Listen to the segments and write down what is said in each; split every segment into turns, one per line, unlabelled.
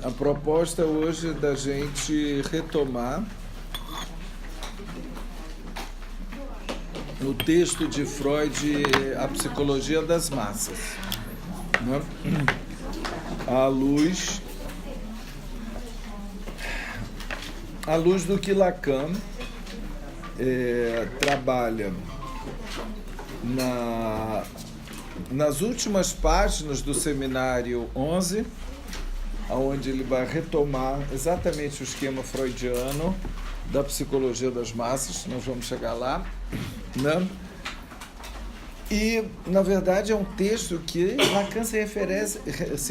A proposta hoje é da gente retomar o texto de Freud, A Psicologia das Massas, né? À luz do que Lacan trabalha nas últimas páginas do seminário 11, onde ele vai retomar exatamente o esquema freudiano da psicologia das massas. Nós vamos chegar lá, né? E, na verdade, é um texto que Lacan se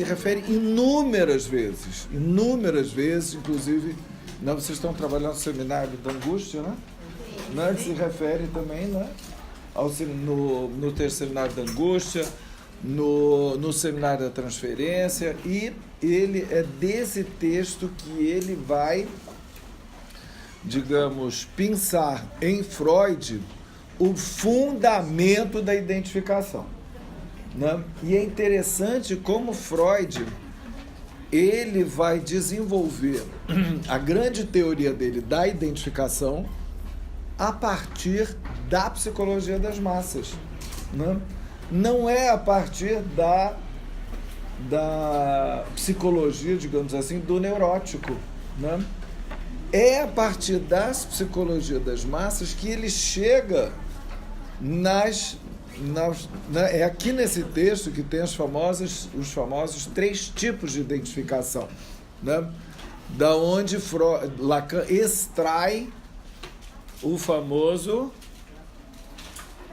refere inúmeras vezes, inclusive, né, vocês estão trabalhando no seminário da angústia, né? Ele se refere também, né, no texto seminário da angústia, no seminário da transferência, e ele é desse texto que ele vai, digamos, pensar em Freud o fundamento da identificação, né? E é interessante como Freud ele vai desenvolver a grande teoria dele da identificação a partir da psicologia das massas, né? Não é a partir da psicologia, digamos assim, do neurótico, né? É a partir das psicologias das massas que ele chega é aqui nesse texto que tem os famosos 3 tipos de identificação, né? Da onde Lacan extrai o famoso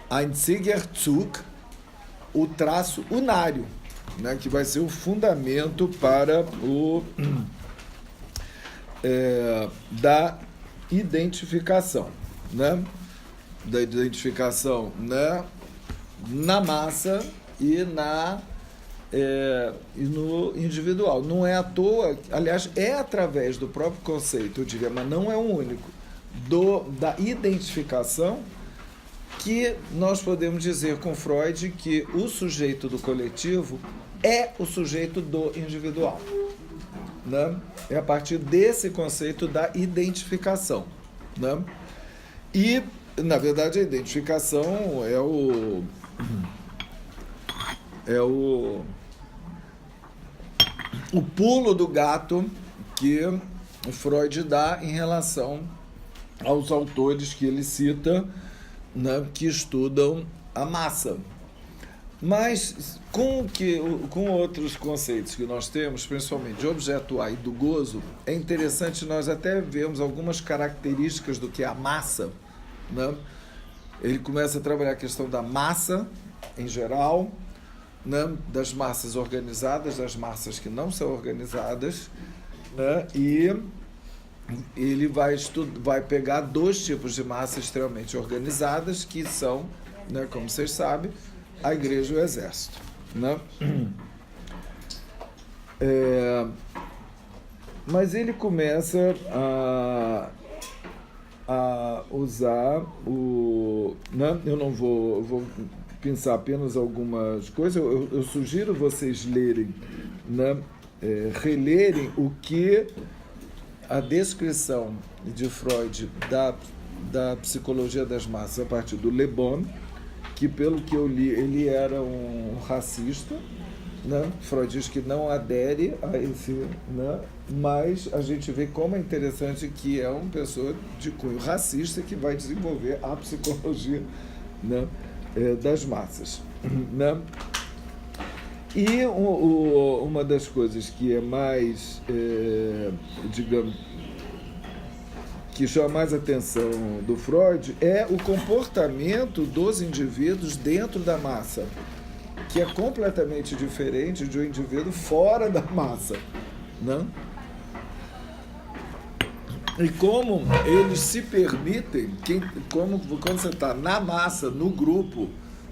Einziger-Zug, o traço unário, né? Que vai ser o fundamento para da identificação, né? Da identificação, né? Na massa e no individual. Não é à toa, aliás, é através do próprio conceito, eu diria, mas não é o único, da identificação que nós podemos dizer com Freud que o sujeito do coletivo é o sujeito do individual, né? É a partir desse conceito da identificação, né? E, na verdade, a identificação é o pulo do gato que Freud dá em relação aos autores que ele cita, né, que estudam a massa. Mas com outros conceitos que nós temos, principalmente de objeto A e do gozo, é interessante nós até vermos algumas características do que é a massa, né? Ele começa a trabalhar a questão da massa em geral, né? Das massas organizadas, das massas que não são organizadas, né? E ele vai pegar 2 tipos de massas extremamente organizadas, que são, né, como vocês sabem, a igreja e o exército, né? Mas ele começa a usar né? Eu não vou pensar apenas algumas coisas. Eu sugiro vocês lerem, né? Relerem o que a descrição de Freud da psicologia das massas a partir do Le Bon, que, pelo que eu li, ele era um racista, né? Freud diz que não adere a esse, né? Mas a gente vê como é interessante que é uma pessoa de cunho racista que vai desenvolver a psicologia, né? Das massas, né? E uma das coisas que é mais, digamos, que chama mais atenção do Freud é o comportamento dos indivíduos dentro da massa, que é completamente diferente de um indivíduo fora da massa, né? E como eles se permitem, quando você está na massa, no grupo,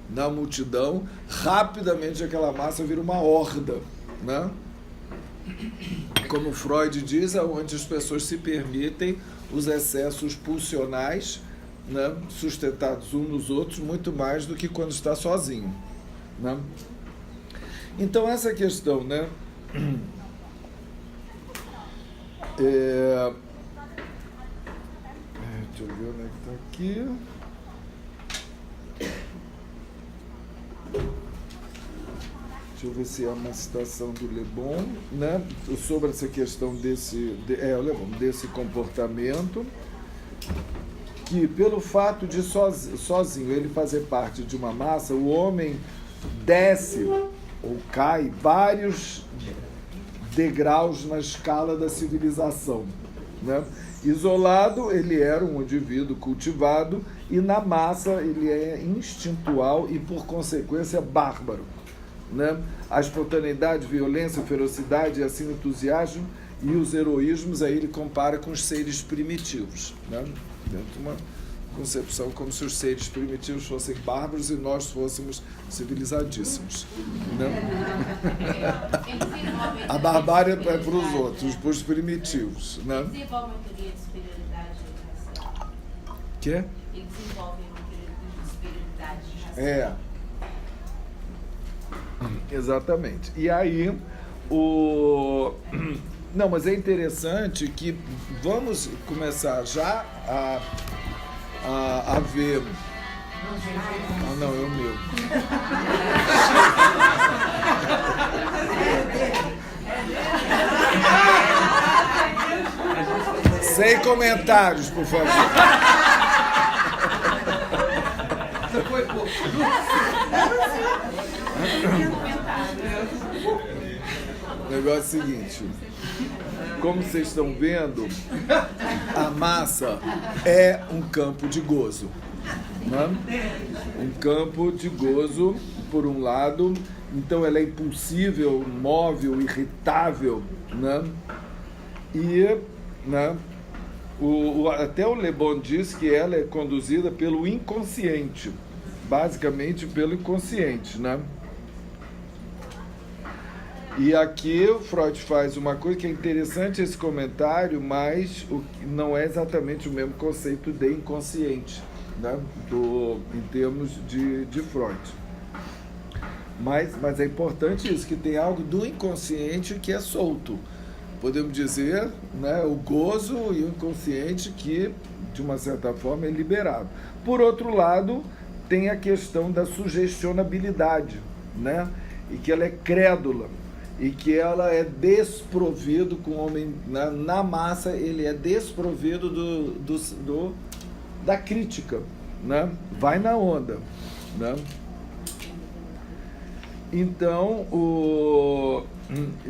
na multidão, rapidamente aquela massa vira uma horda, né? Como Freud diz, onde as pessoas se permitem os excessos pulsionais, né, sustentados uns nos outros, muito mais do que quando está sozinho, né? Então, essa questão, né, Deixa eu ver onde é que está aqui. Deixa eu ver se é uma citação do Le Bon, né? Sobre essa questão desse comportamento, que pelo fato de sozinho ele fazer parte de uma massa, o homem desce ou cai vários degraus na escala da civilização, né? Isolado, ele era um indivíduo cultivado, e na massa ele é instintual e, por consequência, bárbaro, né? A espontaneidade, violência, ferocidade, assim o entusiasmo e os heroísmos, aí ele compara com os seres primitivos, né? Dentro de uma concepção como se os seres primitivos fossem bárbaros e nós fôssemos civilizadíssimos, né? A barbárie é para os outros, para os primitivos, né?
Ele desenvolve uma teoria de superioridade racial.
Quê?
Ele desenvolve uma teoria de superioridade racial.
Exatamente. E aí, não, mas é interessante que vamos começar já a ver... Ah, não, é o meu. Sem comentários, por favor.
Foi pouco.
O negócio é o seguinte, como vocês estão vendo, a massa é um campo de gozo, né? Um campo de gozo, por um lado, então ela é impulsível, móvel, irritável, né? E, né, até o Le Bon diz que ela é conduzida pelo inconsciente, basicamente pelo inconsciente, né? E aqui o Freud faz uma coisa que é interessante, esse comentário, mas não é exatamente o mesmo conceito de inconsciente, né? Em termos de Freud. Mas é importante isso, que tem algo do inconsciente que é solto. Podemos dizer, né, o gozo e o inconsciente que, de uma certa forma, é liberado. Por outro lado, tem a questão da sugestionabilidade, né? E que ela é crédula, e que ela é desprovido com o homem, né? Na massa ele é desprovido da crítica, né? Vai na onda, né? Então,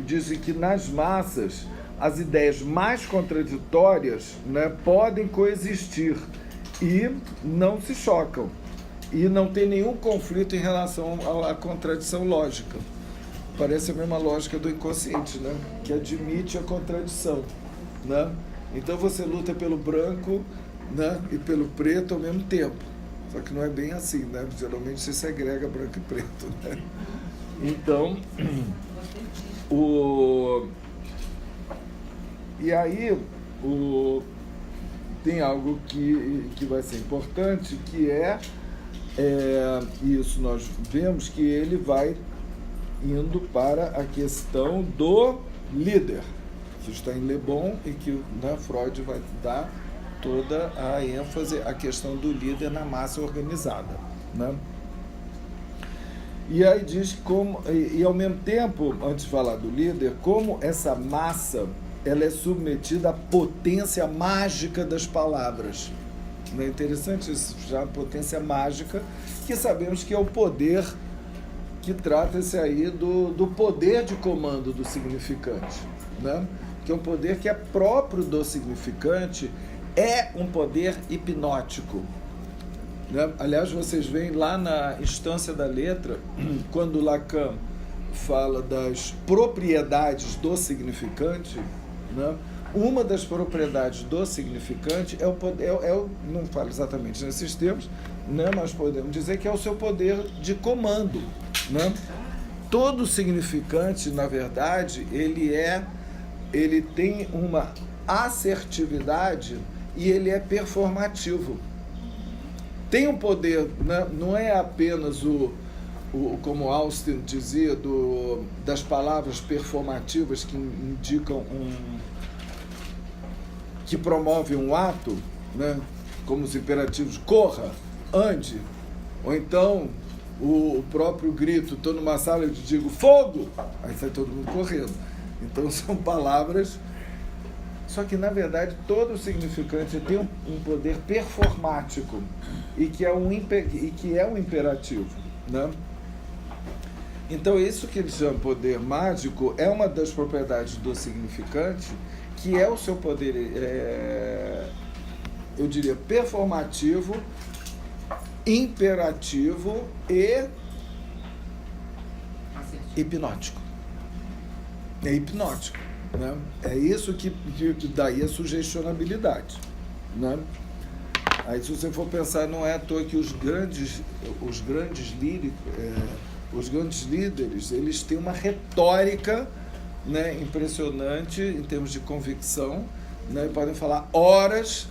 dizem que nas massas as ideias mais contraditórias, né, podem coexistir e não se chocam, e não tem nenhum conflito em relação à contradição lógica. Parece a mesma lógica do inconsciente, né? Que admite a contradição, né? Então você luta pelo branco, né, e pelo preto ao mesmo tempo. Só que não é bem assim, né? Geralmente se segrega branco e preto, né? Então, e aí tem algo que vai ser importante, que isso nós vemos que ele vai indo para a questão do líder, que está em Le Bon e que, né, Freud vai dar toda a ênfase à questão do líder na massa organizada, né? E aí diz como, e ao mesmo tempo, antes de falar do líder, como essa massa ela é submetida à potência mágica das palavras. Não é interessante isso? Já a potência mágica, que sabemos que é o poder, que trata-se aí do poder de comando do significante, né? Que é um poder que é próprio do significante, é um poder hipnótico, né? Aliás, vocês veem lá na instância da letra, quando Lacan fala das propriedades do significante, né? Uma das propriedades do significante é o poder, não falo exatamente nesses termos, né? Mas podemos dizer que é o seu poder de comando, né? Todo significante, na verdade, ele tem uma assertividade e ele é performativo. Tem um poder, né? Não é apenas como Austin dizia, das palavras performativas que indicam que promove um ato, né? Como os imperativos, corra, ande, ou então o próprio grito, estou numa sala e digo fogo, aí sai todo mundo correndo. Então são palavras, só que na verdade todo significante tem um poder performático e que é um imperativo, né? Então isso que eles chamam de poder mágico é uma das propriedades do significante, que é o seu poder, eu diria, performativo, imperativo e hipnótico. É hipnótico, né? É isso que daí a sugestionabilidade, né? Aí se você for pensar, não é à toa que os grandes líderes, eles têm uma retórica, né, impressionante em termos de convicção, né, e podem falar horas,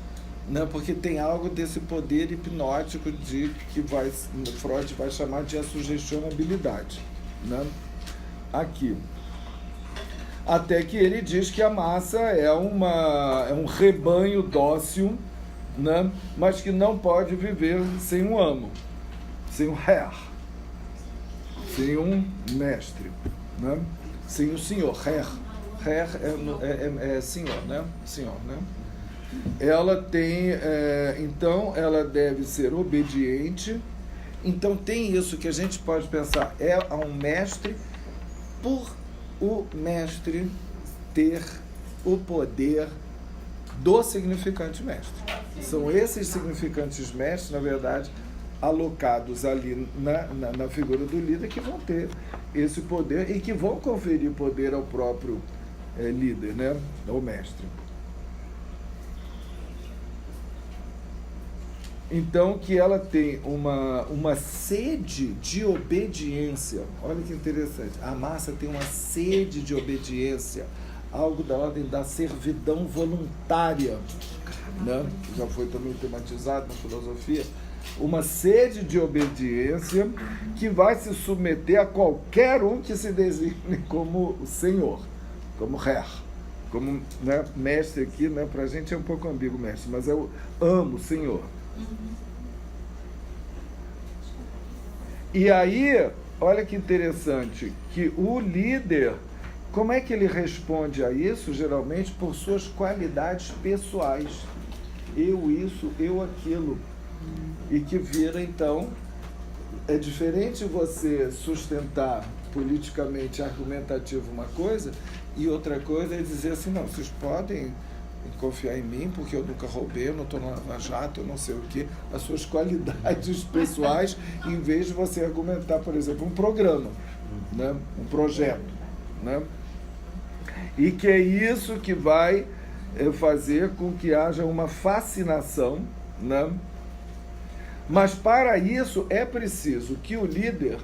né, porque tem algo desse poder hipnótico que Freud vai chamar de assugestionabilidade, né? Aqui. Até que ele diz que a massa é um rebanho dócil, né, mas que não pode viver sem um amo, sem um Herr, sem um mestre, né? Sem o senhor. Herr é senhor, né? Senhor, né? Ela tem, então, ela deve ser obediente. Então tem isso que a gente pode pensar, é a um mestre, por o mestre ter o poder do significante mestre. São esses significantes mestres, na verdade, alocados ali na figura do líder, que vão ter esse poder e que vão conferir poder ao próprio líder, né? Ao mestre. Então, que ela tem uma sede de obediência. Olha que interessante. A massa tem uma sede de obediência, algo da ordem da servidão voluntária, né? Que já foi também tematizado na filosofia. Uma sede de obediência que vai se submeter a qualquer um que se designe como senhor, como Herr, como, né, mestre aqui, né? Para a gente é um pouco ambíguo mestre, mas eu amo o senhor. E aí, olha que interessante, que o líder, como é que ele responde a isso? Geralmente por suas qualidades pessoais. Eu isso, eu aquilo. E que vira, então, é diferente você sustentar politicamente argumentativo uma coisa e outra coisa é dizer assim, não, vocês podem confiar em mim porque eu nunca roubei, eu não estou na Lava Jato, eu não sei o quê, as suas qualidades pessoais, em vez de você argumentar, por exemplo, um programa, né? Um projeto, né? E que é isso que vai fazer com que haja uma fascinação, né? Mas para isso é preciso que o líder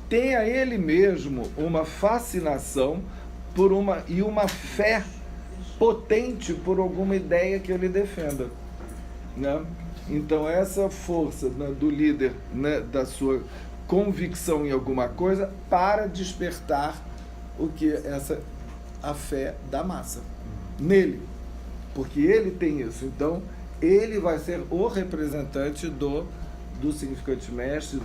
tenha ele mesmo uma fascinação por uma fé potente por alguma ideia que ele defenda, né? Então essa força, né, do líder, né, da sua convicção em alguma coisa para despertar a fé da massa nele, porque ele tem isso. Então ele vai ser o representante do significante mestre,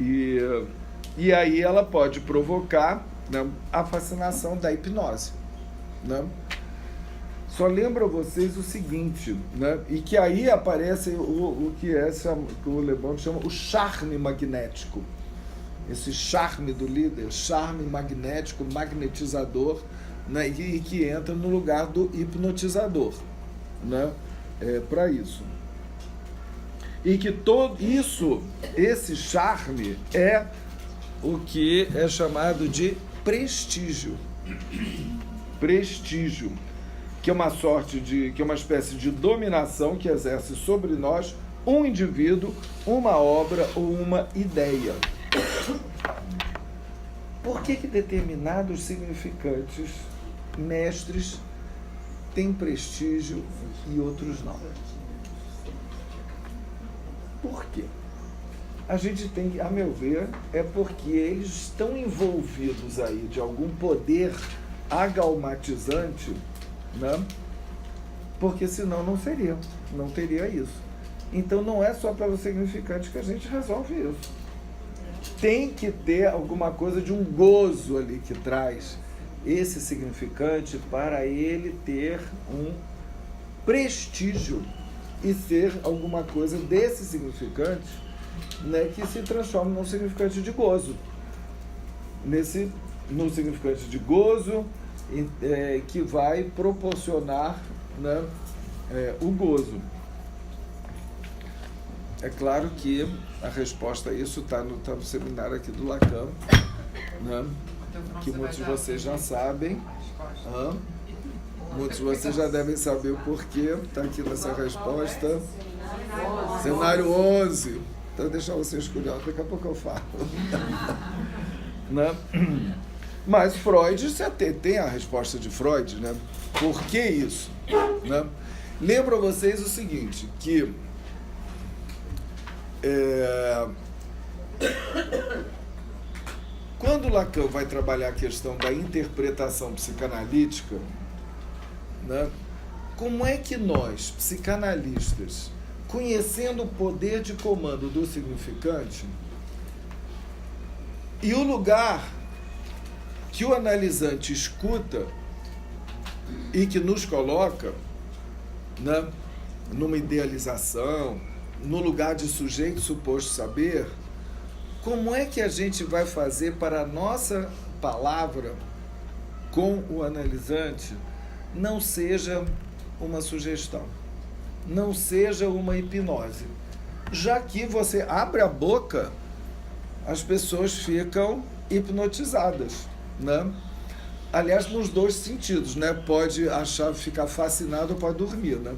e aí ela pode provocar, né, a fascinação da hipnose, né? Só lembro a vocês o seguinte, né, e que aí aparece o que o Le Bon chama o charme magnético, esse charme do líder, charme magnético, magnetizador, né, e que entra no lugar do hipnotizador, né, para isso. E que todo isso, esse charme é o que é chamado de prestígio. Prestígio, que é uma espécie de dominação que exerce sobre nós um indivíduo, uma obra ou uma ideia. Por que determinados significantes mestres têm prestígio e outros não? Por quê? A gente tem, a meu ver, é porque eles estão envolvidos aí de algum poder agalmatizante, né? Porque senão não teria isso. Então não é só pelo significante que a gente resolve isso. Tem que ter alguma coisa de um gozo ali que traz esse significante para ele ter um prestígio e ser alguma coisa desse significante, né, que se transforma num significante de gozo. Num significante de gozo que vai proporcionar, né, o gozo. É claro que a resposta a isso está no seminário aqui do Lacan, né, que muitos de vocês já sabem. Muitos de vocês já devem saber o porquê. Está aqui nessa resposta. Seminário 11. Então, deixa vocês curiosos, daqui a pouco eu falo. Né? Mas Freud, você tem a resposta de Freud, né? Por que isso? Né? Lembro a vocês o seguinte, que quando Lacan vai trabalhar a questão da interpretação psicanalítica, né, como é que nós, psicanalistas, conhecendo o poder de comando do significante e o lugar que o analisante escuta e que nos coloca, né, numa idealização, no lugar de sujeito suposto saber, como é que a gente vai fazer para a nossa palavra com o analisante não seja uma sugestão, não seja uma hipnose? Já que você abre a boca, as pessoas ficam hipnotizadas, né? Aliás, nos dois sentidos, né? Pode ficar fascinado ou pode dormir, né?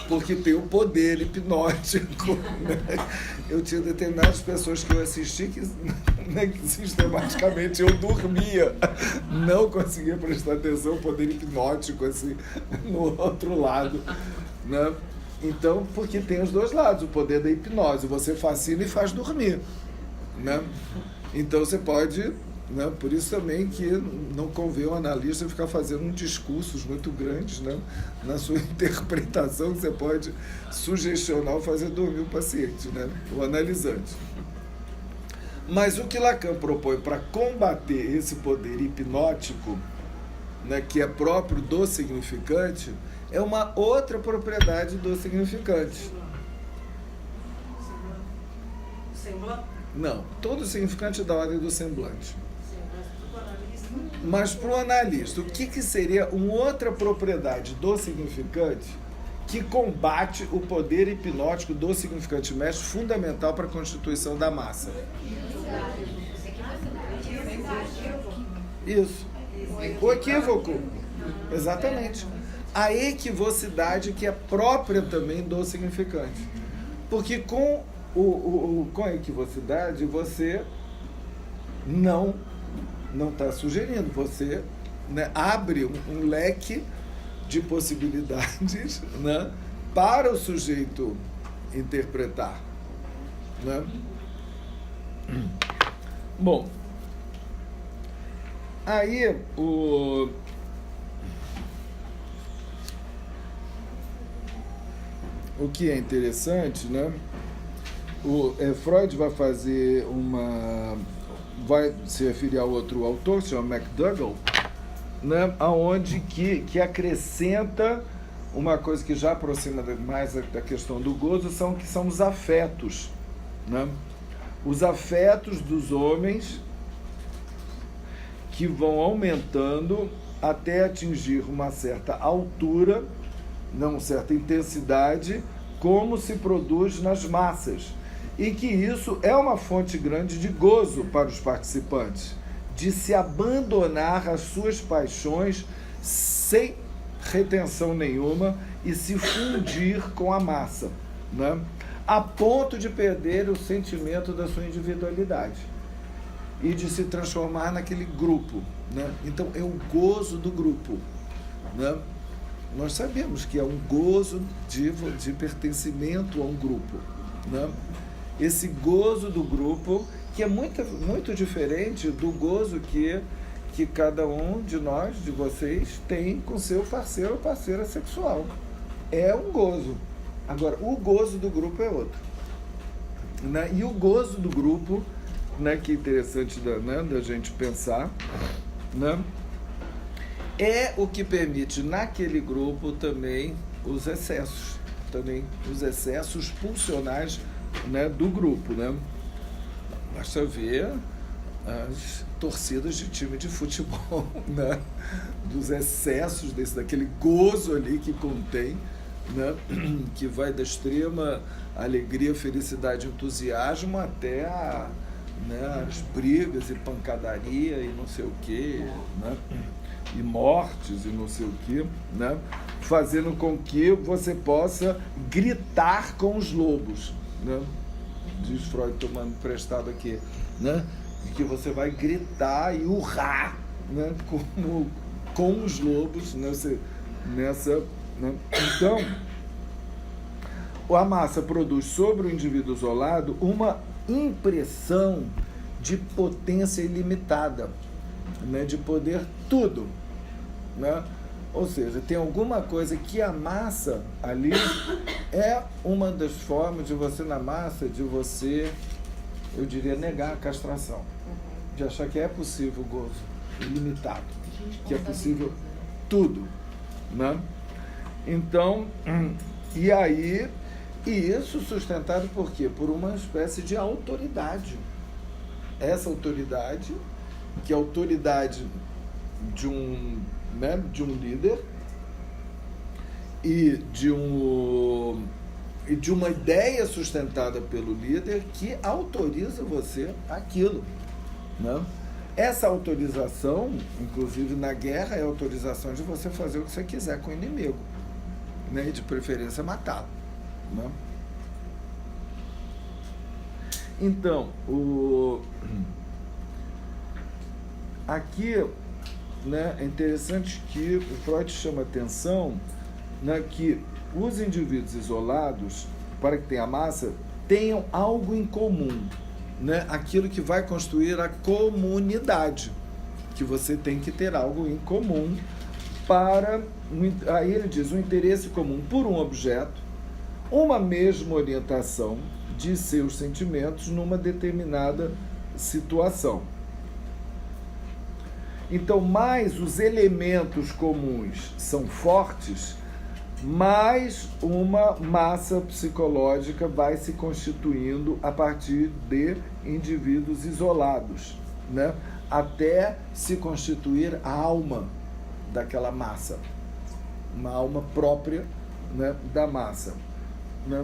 Porque tem o poder hipnótico, né? Eu tinha determinadas pessoas que eu assisti que, né, que sistematicamente eu dormia, não conseguia prestar atenção ao poder hipnótico assim, no outro lado, né? Então, porque tem os dois lados, o poder da hipnose, você fascina e faz dormir, né? Então você pode, né, por isso também que não convém o analista ficar fazendo discursos muito grandes, né, na sua interpretação, que você pode sugestionar ou fazer dormir o paciente, né, o analisante. Mas o que Lacan propõe para combater esse poder hipnótico, né, que é próprio do significante, é uma outra propriedade do significante.
Semblante?
Não, todo significante é da ordem do semblante. Mas para o analista, o que seria uma outra propriedade do significante que combate o poder hipnótico do significante mestre, fundamental para a constituição da massa? Isso. O equívoco. Exatamente. A equivocidade que é própria também do significante. Porque com a equivocidade você não está sugerindo, você, né, abre um leque de possibilidades, né, para o sujeito interpretar, né? Bom, aí o que é interessante, né? Freud vai fazer vai se referir a outro autor, que se chama McDougall, né, aonde que acrescenta uma coisa que já aproxima mais da questão do gozo, que são os afetos, né? Os afetos dos homens que vão aumentando até atingir uma certa altura, uma certa intensidade, como se produz nas massas. E que isso é uma fonte grande de gozo para os participantes, de se abandonar às suas paixões sem retenção nenhuma e se fundir com a massa, né? A ponto de perder o sentimento da sua individualidade e de se transformar naquele grupo, né? Então é o gozo do grupo, né? Nós sabemos que é um gozo de pertencimento a um grupo, né? esse gozo do grupo, que é muito diferente do gozo que cada um de nós, de vocês, tem com seu parceiro ou parceira sexual. É um gozo. Agora, o gozo do grupo é outro. Né? E o gozo do grupo, né, que é interessante da gente pensar, né, é o que permite naquele grupo também os excessos pulsionais, né, do grupo, né? Basta ver as torcidas de time de futebol, né, dos excessos daquele gozo ali que contém, né, que vai da extrema alegria, felicidade, entusiasmo até as brigas e pancadaria e não sei o quê, né, e mortes e não sei o quê, né, fazendo com que você possa gritar com os lobos, né, diz Freud, tomando emprestado aqui, né, que você vai gritar e urrar, né, com os lobos nessa, né? Então, a massa produz sobre o indivíduo isolado uma impressão de potência ilimitada, né, de poder tudo, né? Ou seja, tem alguma coisa que a massa ali é uma das formas de você, na massa, de você, eu diria, negar a castração, de achar que é possível o gozo ilimitado, que é possível tudo, né? Então, e aí, e isso sustentado por quê? Por uma espécie de autoridade. Essa autoridade, que é a autoridade de um líder e de uma ideia sustentada pelo líder que autoriza você aquilo, né? Essa autorização, inclusive na guerra, é a autorização de você fazer o que você quiser com o inimigo, né? E de preferência matá-lo, né? Então, aqui, né, é interessante que o Freud chama atenção, né, que os indivíduos isolados, para que tenha massa, tenham algo em comum, né, aquilo que vai construir a comunidade, que você tem que ter algo em comum para, aí ele diz, um interesse comum por um objeto, uma mesma orientação de seus sentimentos numa determinada situação. Então, mais os elementos comuns são fortes, mais uma massa psicológica vai se constituindo a partir de indivíduos isolados, né? Até se constituir a alma daquela massa, uma alma própria, né, da massa, né?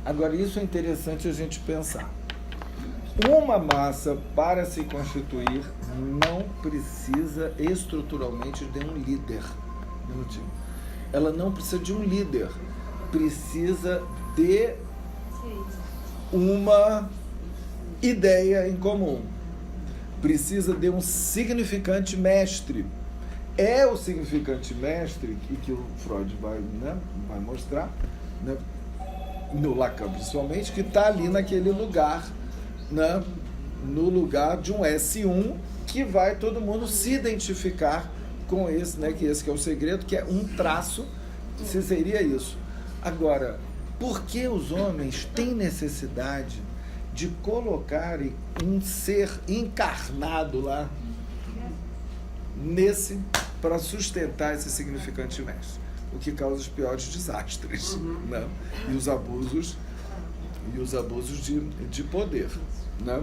Agora, isso é interessante a gente pensar. Uma massa, para se constituir, não precisa estruturalmente de um líder. Ela não precisa de um líder. Precisa de uma ideia em comum. Precisa de um significante mestre. É o significante mestre, que o Freud vai mostrar, né, no Lacan principalmente, que está ali naquele lugar, né, no lugar de um S1, que vai todo mundo se identificar com esse, né, que esse que é o segredo, que é um traço, se seria isso. Agora, por que os homens têm necessidade de colocarem um ser encarnado lá, para sustentar esse significante mestre? O que causa os piores desastres, né? E os abusos de poder, né?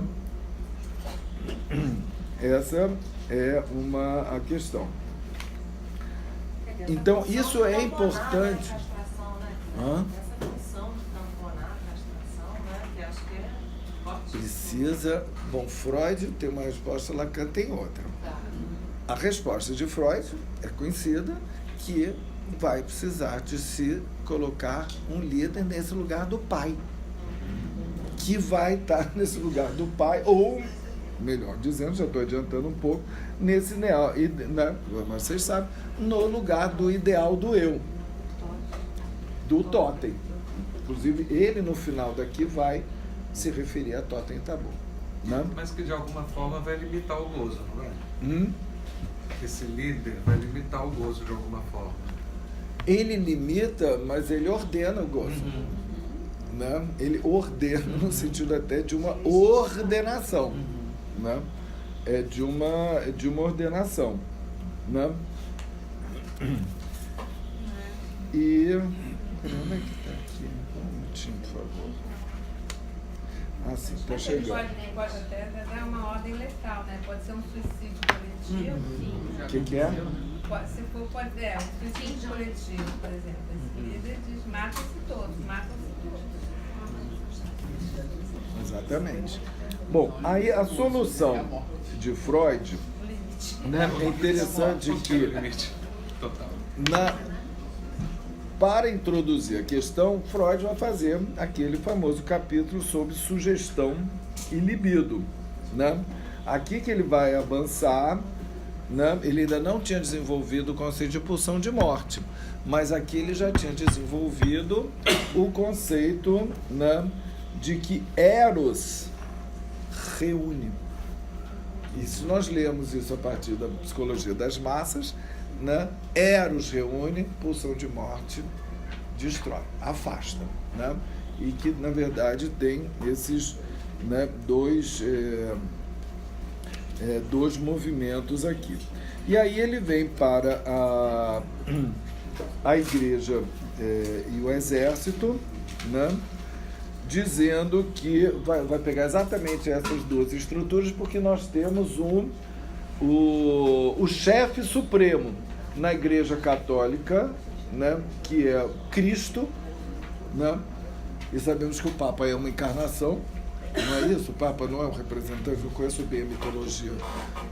Essa é a questão. Então, isso é importante.
Essa função de tamponar a castração, né? Que acho que é forte.
Precisa. Bom, Freud tem uma resposta, Lacan tem outra. A resposta de Freud é conhecida, que vai precisar de se colocar um líder nesse lugar do pai, que vai estar nesse lugar do pai, ou, melhor dizendo, já estou adiantando um pouco, nesse ideal, né, mas vocês sabem, no lugar do ideal do eu, do totem, Inclusive, ele no final daqui vai se referir a Totem Tabor. Né?
Mas que de alguma forma vai limitar o gozo, não é?
Hum?
Esse líder vai limitar o gozo de alguma forma.
Ele limita, mas ele ordena o gozo. Né? Ele ordena no sentido até de uma ordenação. Né? É de uma ordenação. Né? E... Onde é que está aqui? Um minutinho, por favor. Ah, sim, está chegando.
Pode até dar uma ordem letal, né? Pode ser um suicídio coletivo.
O que é?
Se for, pode ser um suicídio coletivo, por exemplo. Esse líder diz, matam-se todos.
Exatamente. Bom, aí a solução de Freud, né, é interessante que
Total.
para introduzir a questão, Freud vai fazer aquele famoso capítulo sobre sugestão e libido. Né? Aqui que ele vai avançar, né, ele ainda não tinha desenvolvido o conceito de pulsão de morte, mas aqui ele já tinha desenvolvido o conceito, né, de que Eros reúne. E se nós lemos isso a partir da psicologia das massas, né, Eros reúne, pulsão de morte destrói, afasta. Né? E que, na verdade, tem esses, né, dois movimentos aqui. E aí ele vem para a igreja e o exército, né, dizendo que vai pegar exatamente essas duas estruturas, porque nós temos o chefe supremo na igreja católica, né, que é Cristo, né, e sabemos que o Papa é uma encarnação, não é isso? O Papa não é um representante, eu conheço bem a mitologia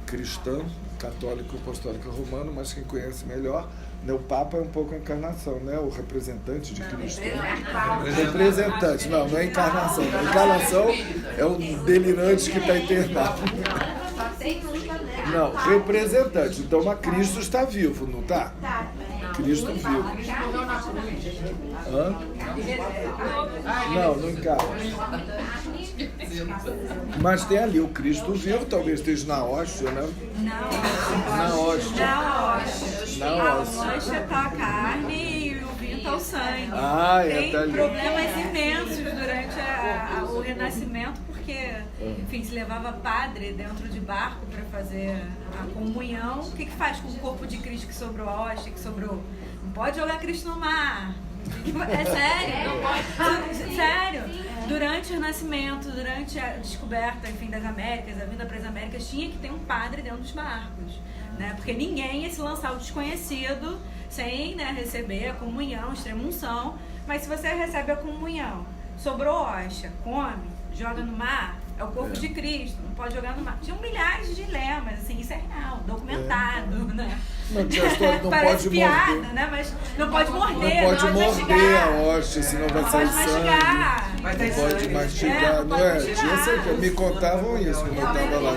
cristã, católica e apostólica romana, mas quem conhece melhor, né, o Papa é um pouco a encarnação, né, o representante de Cristo. Representante, não é encarnação. A encarnação é o delirante que está internado. Não, representante. Então, mas Cristo está vivo, não está? Cristo vivo. Hã? Não encarna. Mas tem ali o Cristo vivo, talvez esteja na hóstia, né? Na hóstia.
A hóstia está a carne e o vinho está o sangue. Tem
tá ali.
problemas imensos durante o Renascimento, porque, enfim, se levava padre dentro de barco para fazer a comunhão. O que faz com o corpo de Cristo que sobrou, a hóstia que sobrou? Não pode jogar Cristo no mar. É sério. Sério. Durante o Renascimento, durante a descoberta, enfim, das Américas, a vinda para as Américas, tinha que ter um padre dentro dos barcos. Né? Porque ninguém ia se lançar ao desconhecido sem, né, receber a comunhão, extrema-unção. Mas se você recebe a comunhão, sobrou hóstia, come, joga no mar, é o corpo de Cristo, não pode jogar no mar. Tinham milhares de dilemas, assim, isso é real, documentado, né?
Não tinha história, não
parece
pode
piada,
morder.
né? Mas não pode morder,
Não pode morder
mastigar.
a hóstia, senão vai sair sangue. Não pode mastigar, não é? Tinha certeza, me contavam isso quando eu estava lá.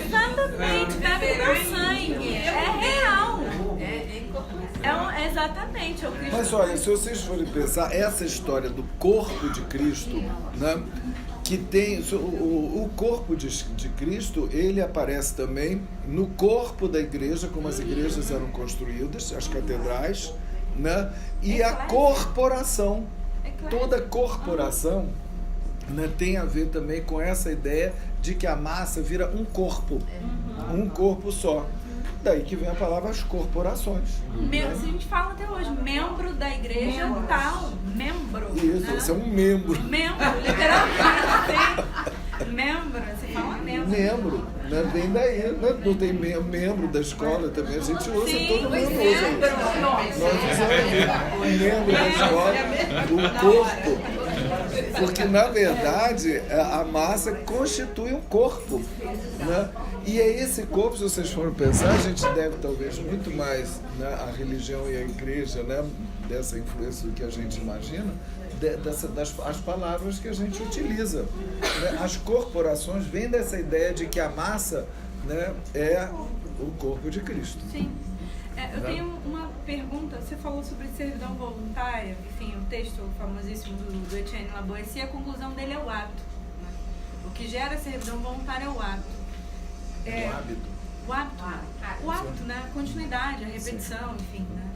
Exatamente, bebe meu sangue. É real. Exatamente, é o Cristo.
Mas olha, se vocês forem pensar, essa história do corpo de Cristo, né, que tem o corpo de Cristo, ele aparece também no corpo da igreja, como as igrejas eram construídas, as catedrais, né, e a corporação. Toda corporação, né, tem a ver também com essa ideia de que a massa vira um corpo só. Daí que vem a palavra as corporações.
A gente fala até hoje, membro da igreja tal, membro.
Isso,
né?
você é um membro.
Membro, literalmente. Membro, você fala membro.
Membro, né? Vem daí, né? Não tem membro da escola também, a gente usa,
Sim,
todo mundo usa.
membro.
Nós usamos membro da escola, o corpo. Porque, na verdade, a massa constitui um corpo, né? E é esse corpo, se vocês forem pensar, a gente deve talvez muito mais, né, a religião e a igreja, né, dessa influência do que a gente imagina, das palavras que a gente utiliza. Né? As corporações vêm dessa ideia de que a massa, né, é o corpo de Cristo.
Sim. Eu tenho uma pergunta. Você falou sobre servidão voluntária, enfim, o texto famosíssimo do Etienne Laboessière, a conclusão dele é o ato. Né? O que gera servidão voluntária é o ato.
O hábito.
O hábito, né? A continuidade, a repetição, enfim, né?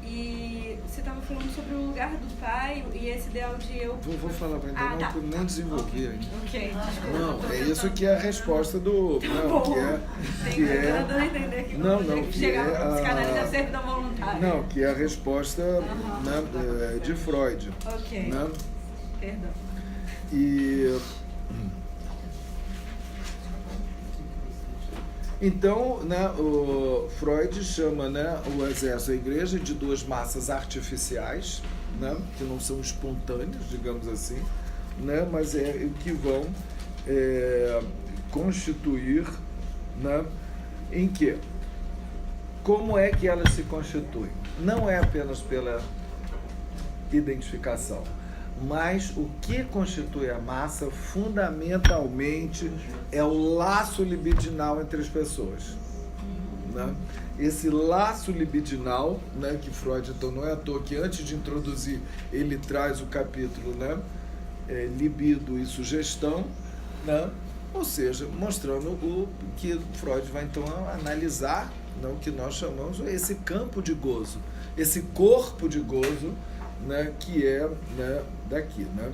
E você estava falando sobre o lugar do pai e esse ideal de eu...
Vou falar, ainda não,
tá.
nem desenvolvi ainda.
Ok, desculpa.
Não, é isso que é a resposta do...
Bom,
que é
tentando entender que
não,
que
que
chegar
é
no psicanálise
a-
da servidão voluntária.
Não, que é a resposta né, de Freud.
Ok,
Né?
perdão.
E então, né, o Freud chama, né, o exército, a igreja, de duas massas artificiais, né, que não são espontâneas, digamos assim, né, mas o que vão constituir, né, em quê? Como é que elas se constituem? Não é apenas pela identificação, mas o que constitui a massa, fundamentalmente, é o laço libidinal entre as pessoas. Né? Esse laço libidinal, né, que Freud, então, não é à toa que antes de introduzir, ele traz o capítulo, né, libido e sugestão, né? Ou seja, mostrando o que Freud vai, então, analisar, né, o que nós chamamos esse campo de gozo, esse corpo de gozo, né, que é, né, daqui, né,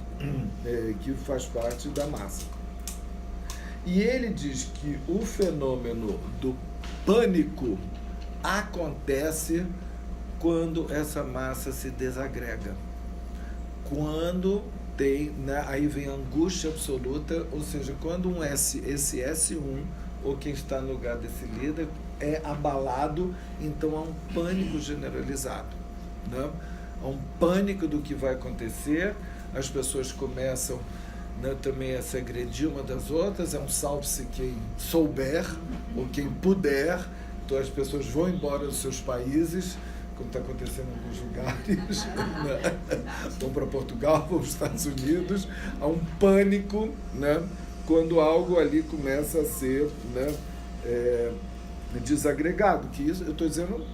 que faz parte da massa. E ele diz que o fenômeno do pânico acontece quando essa massa se desagrega. Quando tem, né, aí vem a angústia absoluta, ou seja, quando esse S1, ou quem está no lugar desse líder, é abalado, então há um pânico generalizado, né? Há um pânico do que vai acontecer, as pessoas começam, né, também a se agredir uma das outras, é um salve-se quem souber, ou quem puder, então as pessoas vão embora dos seus países, como está acontecendo em alguns lugares, né? Vão para Portugal, vão para os Estados Unidos, há um pânico, né, quando algo ali começa a ser, né, desagregado, que isso, eu estou dizendo,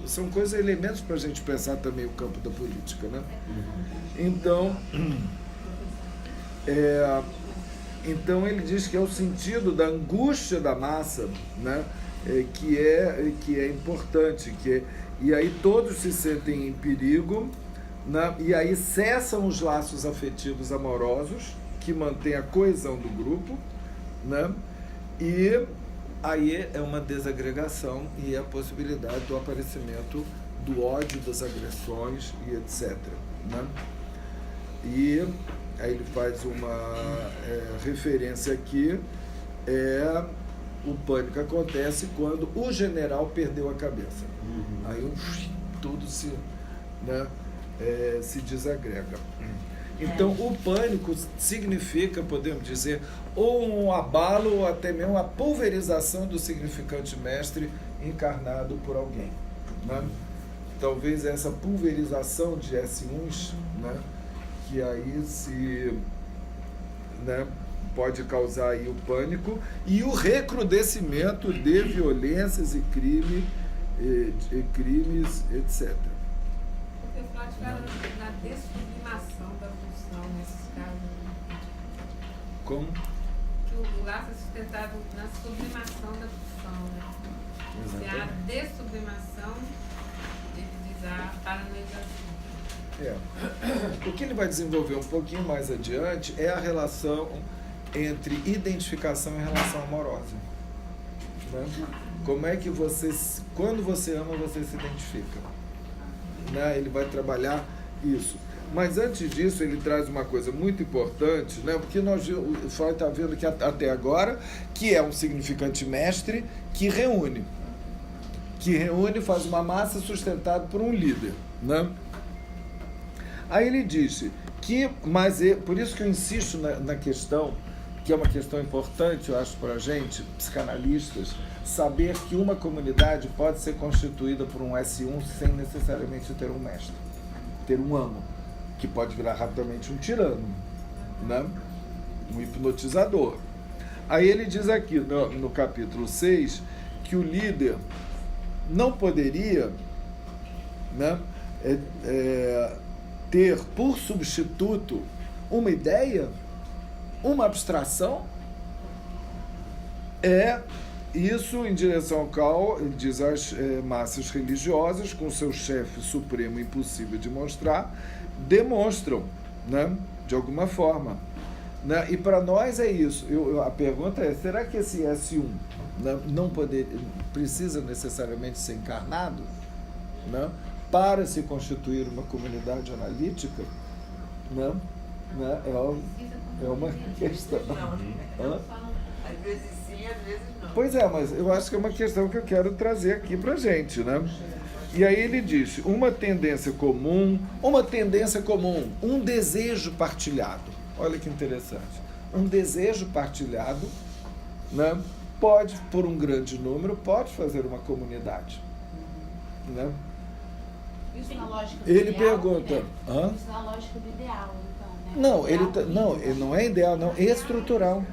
são coisas, elementos para a gente pensar também o campo da política, né? Então, então ele diz que é o sentido da angústia da massa, né, que é importante, e aí todos se sentem em perigo, né, e aí cessam os laços afetivos amorosos que mantêm a coesão do grupo, né, e aí é uma desagregação e a possibilidade do aparecimento do ódio, das agressões e etc. Né? E aí ele faz uma referência aqui, o pânico acontece quando o general perdeu a cabeça. Aí tudo se, né, se desagrega. Então, o pânico significa, podemos dizer, ou um abalo, ou até mesmo a pulverização do significante mestre encarnado por alguém. Né? Talvez essa pulverização de S1s, né, que aí se, né, pode causar aí o pânico e o recrudescimento de violências e crimes, etc.
Eu falo na dessublimação da função nesses casos.
Como?
Que o laço é sustentado na sublimação da função, né? Se há dessublimação, ele diz a paranoização.
O que ele vai desenvolver um pouquinho mais adiante é a relação entre identificação e relação amorosa. Né? Como é que você, quando você ama, você se identifica. Né? Ele vai trabalhar isso. Mas antes disso, ele traz uma coisa muito importante, né? Porque o Freud está vendo que até agora, que é um significante mestre que reúne, faz uma massa sustentada por um líder. Né? Aí ele disse que, por isso que eu insisto na questão, que é uma questão importante, eu acho, para a gente, psicanalistas, saber que uma comunidade pode ser constituída por um S1 sem necessariamente ter um mestre, ter um amo, que pode virar rapidamente um tirano, né? Um hipnotizador. Aí ele diz aqui no capítulo 6 que o líder, não poderia, né, ter por substituto uma ideia, uma abstração? Isso em direção ao qual, ele diz, as massas religiosas, com seu chefe supremo impossível de mostrar, demonstram, né, de alguma forma. Né? E para nós é isso. A pergunta é, será que esse S1, né, precisa necessariamente ser encarnado, né, para se constituir uma comunidade analítica? Né? É uma questão. Hã?
Às vezes sim, às vezes não.
Pois é, mas eu acho que é uma questão que eu quero trazer aqui para a gente, né? E aí ele diz, uma tendência comum, um desejo partilhado. Olha que interessante. Um desejo partilhado, né, pode, por um grande número, pode fazer uma comunidade. Né?
Isso na lógica do
Ele
ideal,
pergunta...
né?
Hã?
Isso na lógica do ideal, então, né?
Não,
Ideal,
ele não é ideal, não. É estrutural.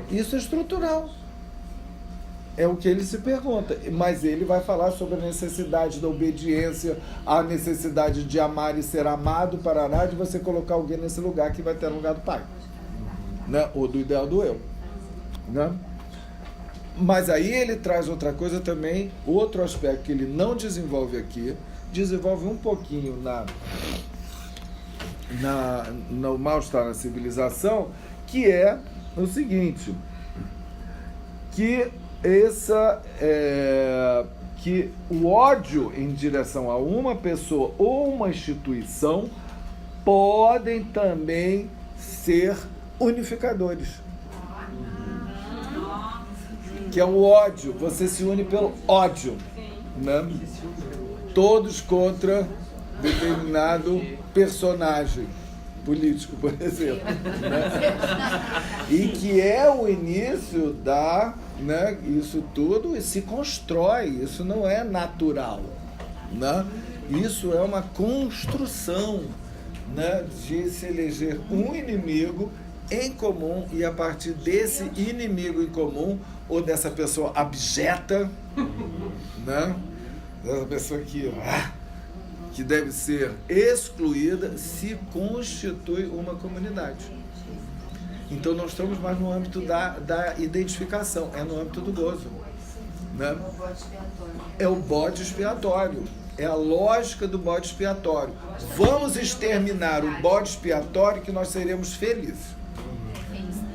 Isso é estrutural. É o que ele se pergunta. Mas ele vai falar sobre a necessidade da obediência, a necessidade de amar e ser amado, parará, de você colocar alguém nesse lugar que vai ter no lugar do pai. Né? Ou do ideal do eu. Né? Mas aí ele traz outra coisa também, outro aspecto que ele não desenvolve aqui, desenvolve um pouquinho no mal-estar na civilização, que é o seguinte, que que o ódio em direção a uma pessoa ou uma instituição podem também ser unificadores. Que é o ódio, você se une pelo ódio, né? Todos contra determinado personagem político, por exemplo, né? E que é o início né, isso tudo se constrói, isso não é natural, né? Isso é uma construção, né, de se eleger um inimigo em comum e a partir desse inimigo em comum ou dessa pessoa abjeta, né, dessa pessoa que deve ser excluída, se constitui uma comunidade. Então, nós estamos mais no âmbito da identificação, é no âmbito do gozo. Né? É o bode expiatório, é a lógica do bode expiatório. Vamos exterminar o bode expiatório que nós seremos felizes.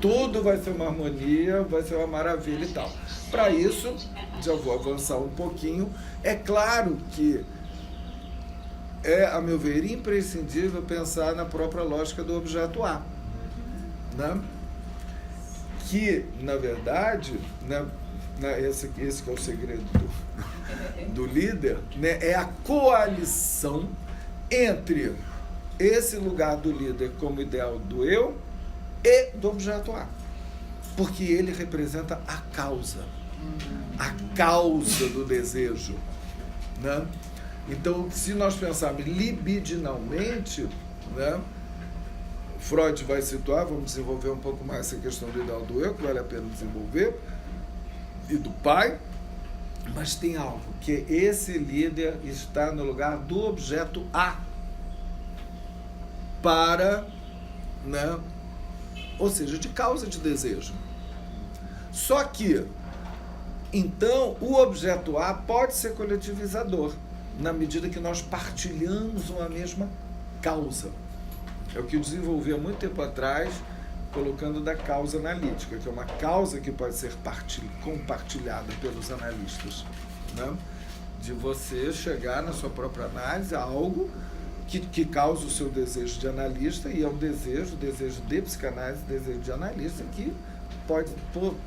Tudo vai ser uma harmonia, vai ser uma maravilha e tal. Para isso, já vou avançar um pouquinho, é claro que a meu ver, imprescindível pensar na própria lógica do objeto A. Né? Que, na verdade, né, esse que é o segredo do líder, né, é a coalição entre esse lugar do líder como ideal do eu e do objeto A. Porque ele representa a causa do desejo. Né? Então, se nós pensarmos libidinalmente, né, Freud vai situar, vamos desenvolver um pouco mais essa questão do ideal do eu, que vale a pena desenvolver, e do pai, mas tem algo, que esse líder está no lugar do objeto A, né, ou seja, de causa de desejo. Só que, então, o objeto A pode ser coletivizador, na medida que nós partilhamos uma mesma causa. É o que eu desenvolvi há muito tempo atrás, colocando da causa analítica, que é uma causa que pode ser compartilhada pelos analistas. Né? De você chegar na sua própria análise a algo que causa o seu desejo de analista, e é um desejo de psicanálise, desejo de analista, que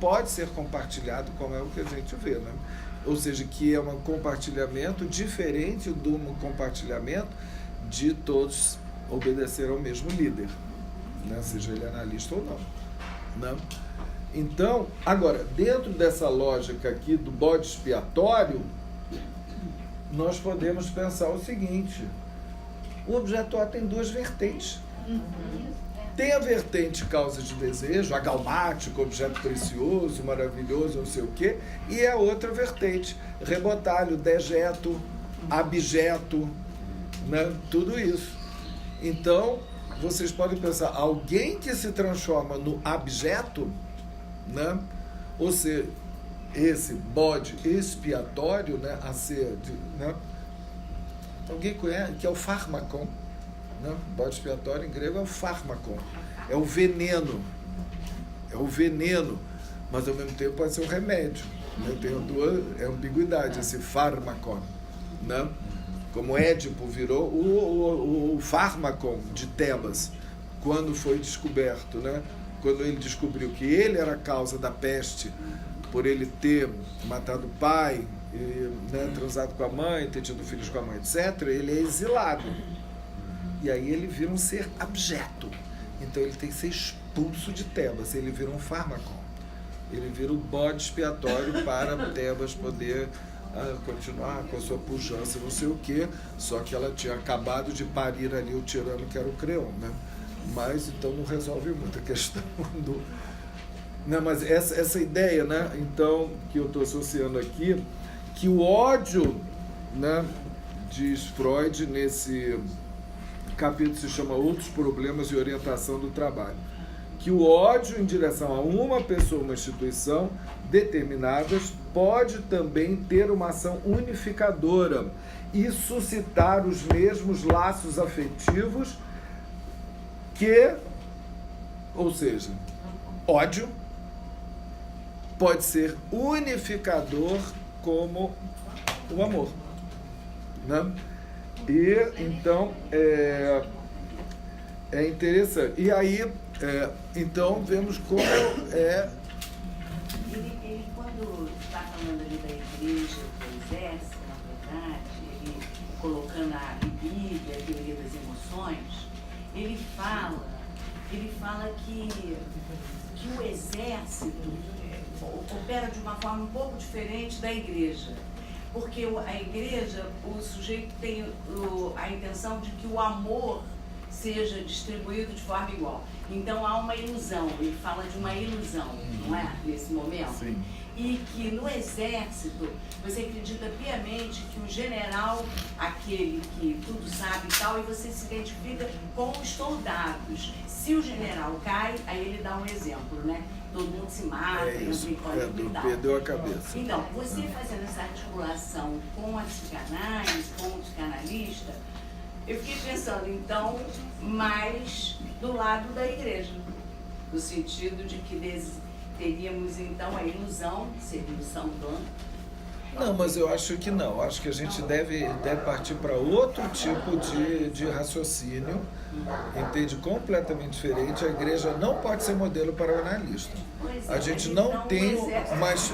pode ser compartilhado, como é o que a gente vê, né? Ou seja, que é um compartilhamento diferente do compartilhamento de todos obedecer ao mesmo líder, né? Seja ele analista ou não. Né? Então, agora, dentro dessa lógica aqui do bode expiatório, nós podemos pensar o seguinte: o objeto A tem duas vertentes. Tem a vertente causa de desejo, agalmático, objeto precioso, maravilhoso, não sei o quê, e a outra vertente, rebotalho, dejeto, abjeto, né? Tudo isso. Então, vocês podem pensar, alguém que se transforma no abjeto, né? Ou seja, esse bode expiatório, né? A ser, né? Alguém conhece, que é o fármacon, né? Bode expiatório em grego é o fármacon, é o veneno, mas ao mesmo tempo pode ser um remédio, né? Tem duas ambiguidades, esse fármacon, né? Como Édipo virou o fármacon de Tebas, quando foi descoberto, né? Quando ele descobriu que ele era a causa da peste, por ele ter matado o pai, e, né, transado com a mãe, ter tido filhos com a mãe, etc., ele é exilado. E aí ele vira um ser abjeto. Então ele tem que ser expulso de Tebas. Ele vira um fármaco. Ele vira o bode expiatório para Tebas poder continuar com a sua pujança, não sei o quê. Só que ela tinha acabado de parir ali o tirano que era o Creon, né? Mas então não resolve muito a questão do... Não, mas essa ideia, né? Então, que eu estou associando aqui, que o ódio, né, diz Freud nesse capítulo se chama Outros Problemas de Orientação do Trabalho, que o ódio em direção a uma pessoa, uma instituição determinadas pode também ter uma ação unificadora e suscitar os mesmos laços afetivos que, ou seja, ódio pode ser unificador como o amor, né? E então é interessante. E aí então vemos como
Ele, quando está falando ali da igreja, do exército, na verdade, ele colocando a libido, a teoria das emoções, ele fala que o exército opera de uma forma um pouco diferente da igreja. Porque a igreja, o sujeito tem a intenção de que o amor seja distribuído de forma igual. Então há uma ilusão, ele fala de uma ilusão, não é? Nesse momento.
Sim.
E que no exército, você acredita piamente que o general, aquele que tudo sabe e tal, e você se identifica com os soldados. Se o general cai, aí ele dá um exemplo, né? Todo mundo se mata,
isso,
perdeu
a cabeça.
Então, você fazendo essa articulação com a psicanálise, com o psicanalista, eu fiquei pensando, então, mais do lado da igreja, no sentido de que teríamos, então, a ilusão, seria o São Dono.
Não, mas eu acho que não. Acho que a gente deve partir para outro tipo de raciocínio, entende? Completamente diferente. A igreja não pode ser modelo para o analista. A gente não tem, mas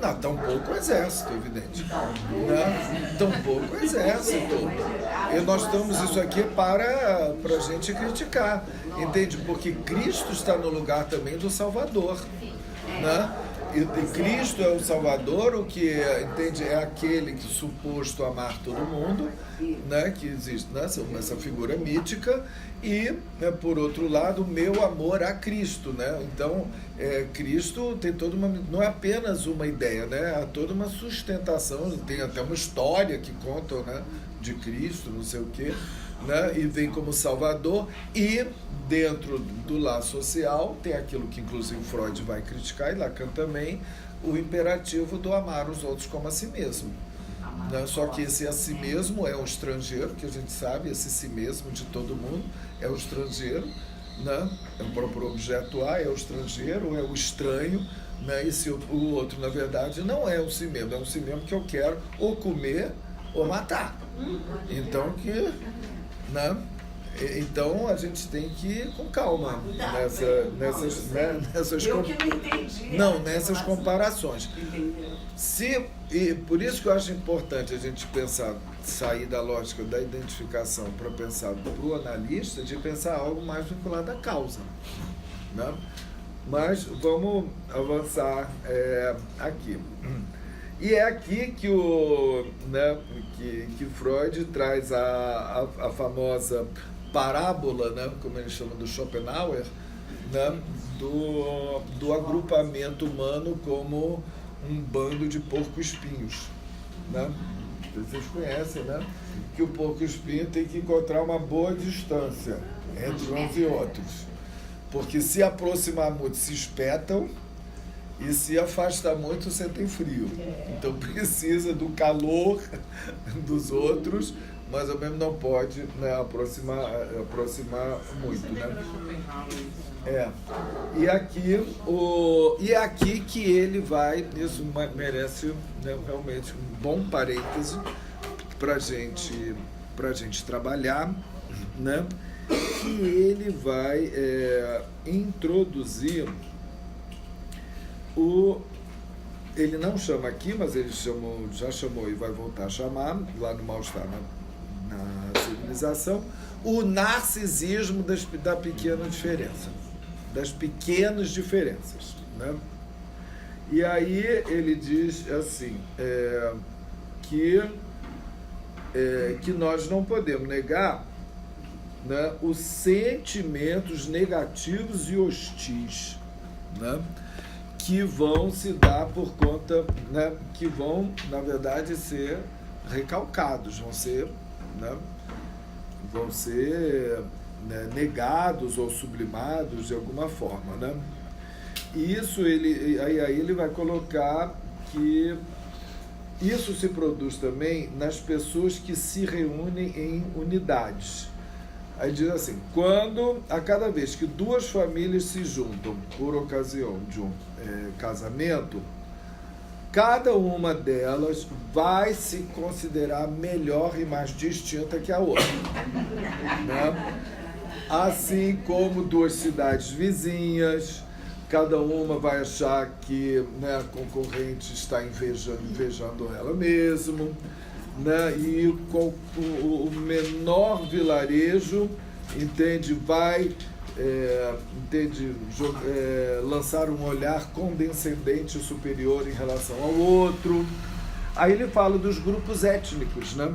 não, tampouco o exército, evidente. Né? Tampouco o exército. E nós estamos isso aqui para a gente criticar, entende? Porque Cristo está no lugar também do Salvador, né? E Cristo é o Salvador, o que entende é aquele que suposto amar todo mundo, né, que existe, né, essa figura mítica, e, né, por outro lado, o meu amor a Cristo, né? Então, Cristo tem toda uma, não é apenas uma ideia, né? Há toda uma sustentação, tem até uma história que conta, né, de Cristo, não sei o quê, né? E vem como Salvador, e dentro do laço social tem aquilo que inclusive Freud vai criticar e Lacan também, o imperativo do amar os outros como a si mesmo, né? Só que esse a si mesmo é um estrangeiro, que a gente sabe, esse si mesmo de todo mundo é o estrangeiro, né? É o próprio objeto A, é o estrangeiro, é o estranho, né? E se o outro na verdade não é um si mesmo, é um si mesmo que eu quero ou comer ou matar. Então que, né? Então a gente tem que ir com calma nessas comparações. E por isso que eu acho importante a gente pensar, sair da lógica da identificação para pensar para o analista, de pensar algo mais vinculado à causa, né? Mas vamos avançar aqui. E é aqui que que Freud traz a famosa parábola, né, como eles chamam do Schopenhauer, né, do agrupamento humano como um bando de porco-espinhos, né? Vocês conhecem, né? Que o porco-espinho tem que encontrar uma boa distância entre uns e outros, porque se aproximar muito se espetam e se afastar muito sentem frio. Então precisa do calor dos outros, mas ao mesmo não pode, né, aproximar muito, né? E aqui que ele vai, isso merece, né, realmente um bom parêntese para gente trabalhar, né? Que ele vai introduzir ele não chama aqui, mas ele já chamou e vai voltar a chamar, lá no Mal-Estar na Civilização, o narcisismo da pequena diferença, das pequenas diferenças, né? E aí ele diz assim, que nós não podemos negar, né, os sentimentos negativos e hostis, né, que vão se dar por conta, né, que vão, na verdade, ser recalcados, vão ser, né, né, negados ou sublimados de alguma forma, né? E isso aí ele vai colocar que isso se produz também nas pessoas que se reúnem em unidades. Aí diz assim, a cada vez que duas famílias se juntam por ocasião de um casamento, cada uma delas vai se considerar melhor e mais distinta que a outra, né? Assim como duas cidades vizinhas, cada uma vai achar que, né, a concorrente está invejando ela mesma, né? E com o menor vilarejo, vai lançar um olhar condescendente superior em relação ao outro. Aí ele fala dos grupos étnicos, né,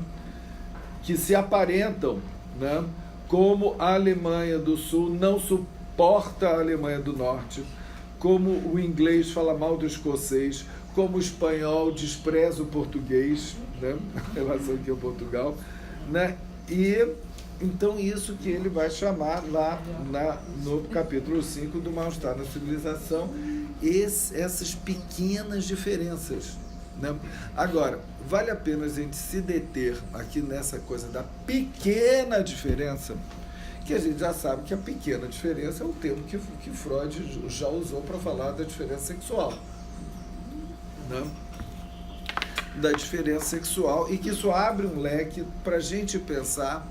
que se aparentam, né, como a Alemanha do Sul não suporta a Alemanha do Norte, como o inglês fala mal do escocês, como o espanhol despreza o português, né, em relação aqui ao Portugal, né? E então isso que ele vai chamar lá no capítulo 5 do Mal-Estar na Civilização, essas pequenas diferenças, né? Agora, vale a pena a gente se deter aqui nessa coisa da pequena diferença, que a gente já sabe que a pequena diferença é um termo que Freud já usou para falar da diferença sexual, né? Da diferença sexual, e que isso abre um leque para a gente pensar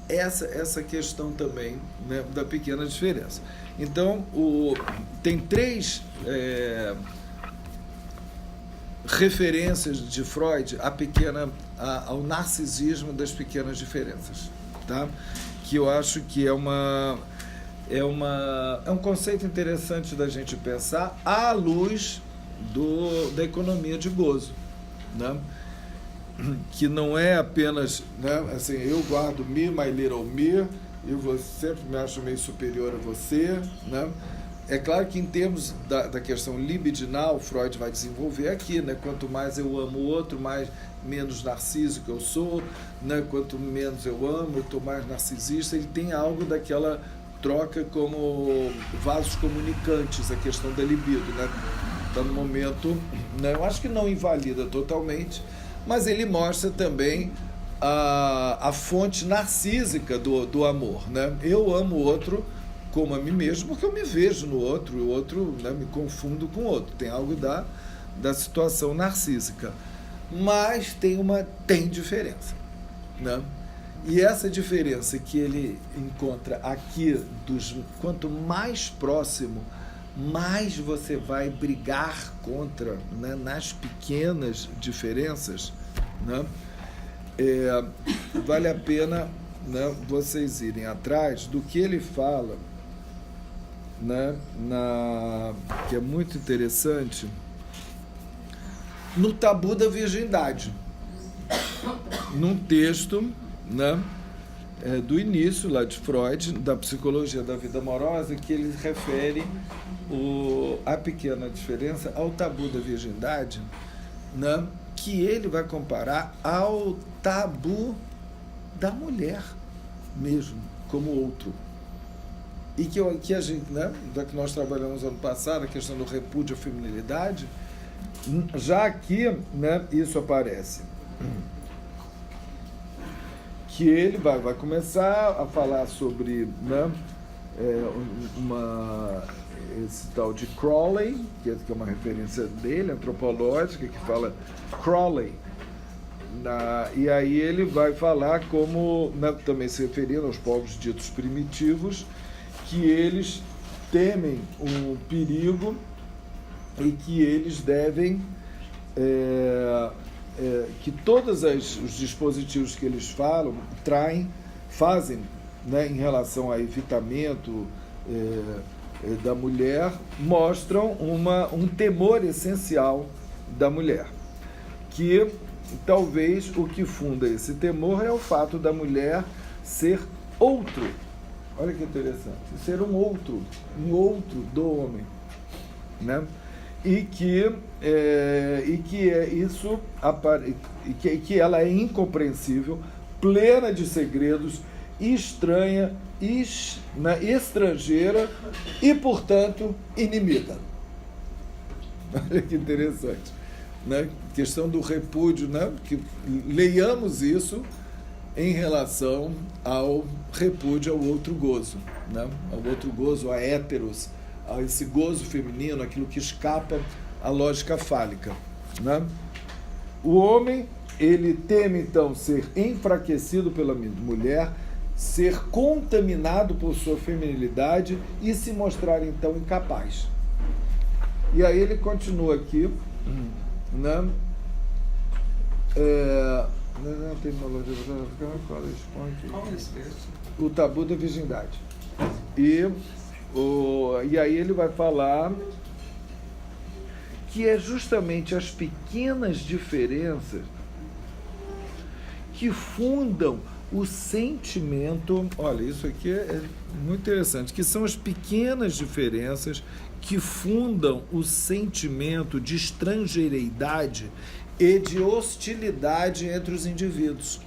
essa questão também, né, da pequena diferença. Então, tem três referências de Freud ao narcisismo das pequenas diferenças, tá? Que eu acho que é um conceito interessante da gente pensar à luz da economia de gozo, né? Que não é apenas, né, assim, eu guardo me, my little me, e você sempre me acha meio superior a você, né? É claro que em termos da questão libidinal, Freud vai desenvolver aqui, né? Quanto mais eu amo o outro, menos narcísico eu sou, né? Quanto menos eu amo, eu estou mais narcisista. Ele tem algo daquela troca como vasos comunicantes, a questão da libido, né? Está no momento, né? Eu acho que não invalida totalmente, mas ele mostra também a fonte narcísica do amor, né? Eu amo o outro como a mim mesmo, porque eu me vejo no outro, e o outro, né, me confundo com o outro. Tem algo da situação narcísica. Mas tem diferença, né? E essa diferença que ele encontra aqui, quanto mais próximo, mais você vai brigar contra, né, nas pequenas diferenças, né? Vale a pena, né, vocês irem atrás do que ele fala, né, que é muito interessante, no Tabu da Virgindade, num texto, né, do início, lá de Freud, da psicologia da vida amorosa, que ele refere a pequena diferença ao tabu da virgindade, né, que ele vai comparar ao tabu da mulher mesmo, como outro. E que a gente, né, já que nós trabalhamos ano passado, a questão do repúdio à feminilidade, já aqui, né, isso aparece. Que ele vai começar a falar sobre, né, esse tal de Crowley, que é uma referência dele, antropológica, que fala Crowley. E aí ele vai falar como, né, também se referindo aos povos ditos primitivos, que eles temem um perigo e que eles devem, que todos os dispositivos que eles fazem, né, em relação a evitamento da mulher, mostram um temor essencial da mulher, que talvez o que funda esse temor é o fato da mulher ser outro. Olha que interessante, ser um outro do homem, né? E que ela é incompreensível, plena de segredos, estranha, estrangeira e, portanto, inimiga. Olha que interessante, né? Questão do repúdio, né? Que leiamos isso em relação ao repúdio ao outro gozo, né? Ao outro gozo, a héteros, a esse gozo feminino, aquilo que escapa à lógica fálica, né? O homem, ele teme então ser enfraquecido pela mulher, ser contaminado por sua feminilidade e se mostrar então incapaz. E aí ele continua aqui, né? O tabu da virgindade. E aí ele vai falar que é justamente as pequenas diferenças que fundam o sentimento. Olha, isso aqui é muito interessante, que são as pequenas diferenças que fundam o sentimento de estrangeiridade e de hostilidade entre os indivíduos.